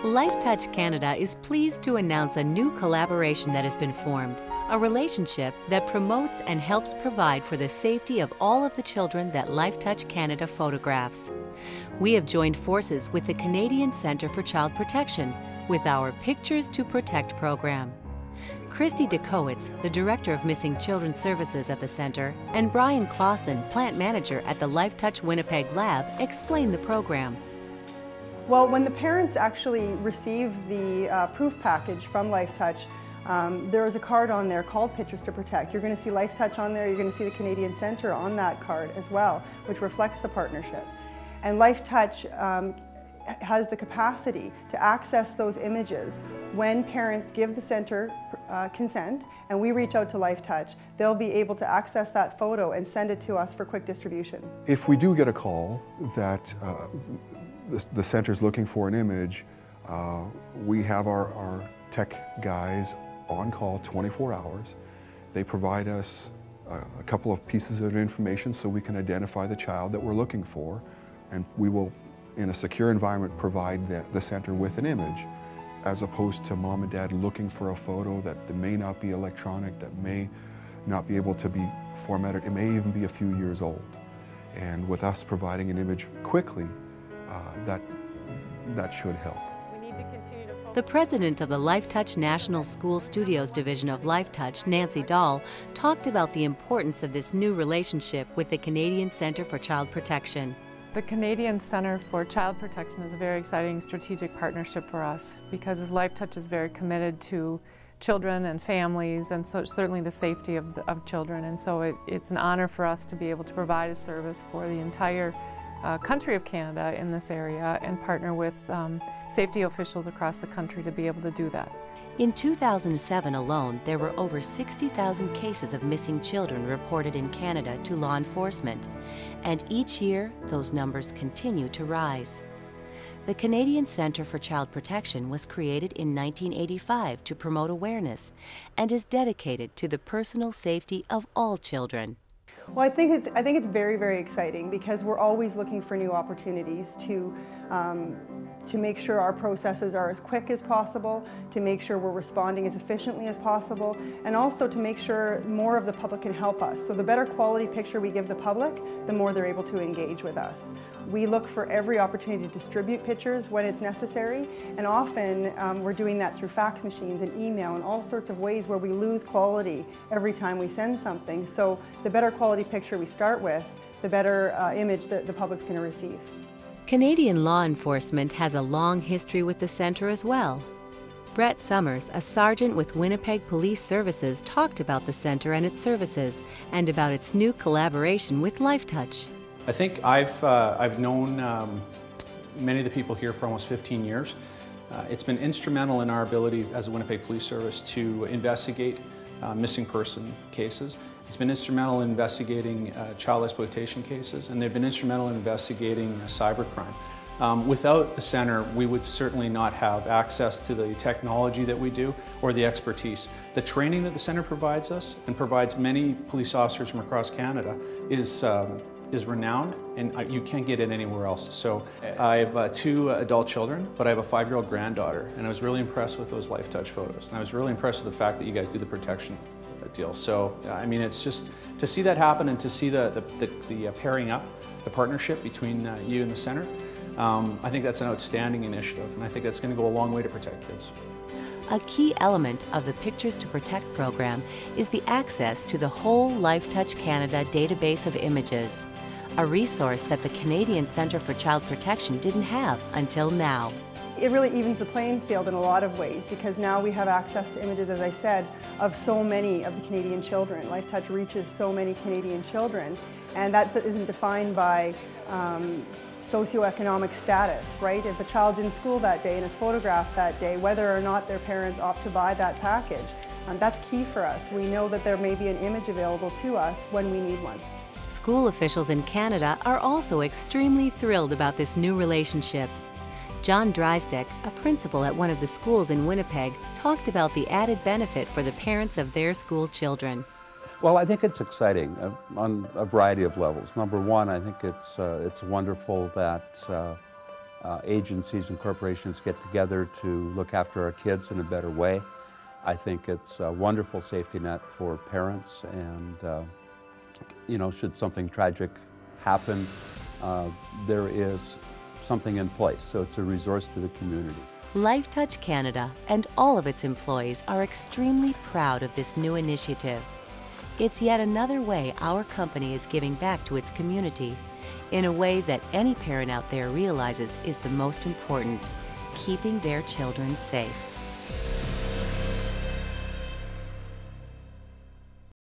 Lifetouch Canada is pleased to announce a new collaboration that has been formed, a relationship that promotes and helps provide for the safety of all of the children that Lifetouch Canada photographs. We have joined forces with the Canadian Centre for Child Protection with our Pictures to Protect program. Christy DeKowitz, the Director of Missing Children Services at the Centre, and Brian Clausen, Plant Manager at the Lifetouch Winnipeg Lab, explain the program. Well, when the parents actually receive the proof package from Lifetouch, there is a card on there called Pictures to Protect. You're going to see Lifetouch on there, you're going to see the Canadian Centre on that card as well, which reflects the partnership. And Lifetouch has the capacity to access those images when parents give the centre consent and we reach out to Lifetouch. They'll be able to access that photo and send it to us for quick distribution. If we do get a call that the center's looking for an image, we have our tech guys on call 24 hours. They provide us a couple of pieces of information so we can identify the child that we're looking for, and we will, in a secure environment, provide the center with an image, as opposed to mom and dad looking for a photo that may not be electronic, that may not be able to be formatted. It may even be a few years old. And with us providing an image quickly, that should help. The president of the Lifetouch National School Studios division of Lifetouch, Nancy Dahl, talked about the importance of this new relationship with the Canadian Centre for Child Protection. The Canadian Centre for Child Protection is a very exciting strategic partnership for us because as Lifetouch is very committed to children and families, and so certainly the safety of children, and so it's an honor for us to be able to provide a service for the entire country of Canada in this area and partner with safety officials across the country to be able to do that. In 2007 alone, there were over 60,000 cases of missing children reported in Canada to law enforcement, and each year those numbers continue to rise. The Canadian Centre for Child Protection was created in 1985 to promote awareness and is dedicated to the personal safety of all children. Well, I think it's very, very exciting because we're always looking for new opportunities to make sure our processes are as quick as possible, to make sure we're responding as efficiently as possible, and also to make sure more of the public can help us. So the better quality picture we give the public, the more they're able to engage with us. We look for every opportunity to distribute pictures when it's necessary, and often we're doing that through fax machines and email and all sorts of ways where we lose quality every time we send something. So the better quality picture we start with, the better image that the public's going to receive. Canadian law enforcement has a long history with the centre as well. Brett Summers, a sergeant with Winnipeg Police Services, talked about the centre and its services and about its new collaboration with Lifetouch. I think I've known many of the people here for almost 15 years. It's been instrumental in our ability as a Winnipeg Police Service to investigate missing person cases. It's been instrumental in investigating child exploitation cases, and they've been instrumental in investigating cybercrime. Without the centre, we would certainly not have access to the technology that we do or the expertise. The training that the centre provides us and provides many police officers from across Canada is renowned, and you can't get it anywhere else. So I have 2 adult children, but I have a 5-year-old granddaughter, and I was really impressed with those Lifetouch photos. And I was really impressed with the fact that you guys do the protection deal. So, I mean, it's just to see that happen and to see the pairing up, the partnership between you and the centre, I think that's an outstanding initiative, and I think that's going to go a long way to protect kids. A key element of the Pictures to Protect program is the access to the whole Lifetouch Canada database of images, a resource that the Canadian Centre for Child Protection didn't have until now. It really evens the playing field in a lot of ways because now we have access to images, as I said, of so many of the Canadian children. Lifetouch reaches so many Canadian children, and that isn't defined by socioeconomic status, right? If a child's in school that day and is photographed that day, whether or not their parents opt to buy that package, that's key for us. We know that there may be an image available to us when we need one. School officials in Canada are also extremely thrilled about this new relationship. John Drysdale, a principal at one of the schools in Winnipeg, talked about the added benefit for the parents of their school children. Well, I think it's exciting on a variety of levels. Number one, I think it's wonderful that agencies and corporations get together to look after our kids in a better way. I think it's a wonderful safety net for parents, and you know, should something tragic happen, there is something in place, so it's a resource to the community. Lifetouch Canada and all of its employees are extremely proud of this new initiative. It's yet another way our company is giving back to its community in a way that any parent out there realizes is the most important: keeping their children safe.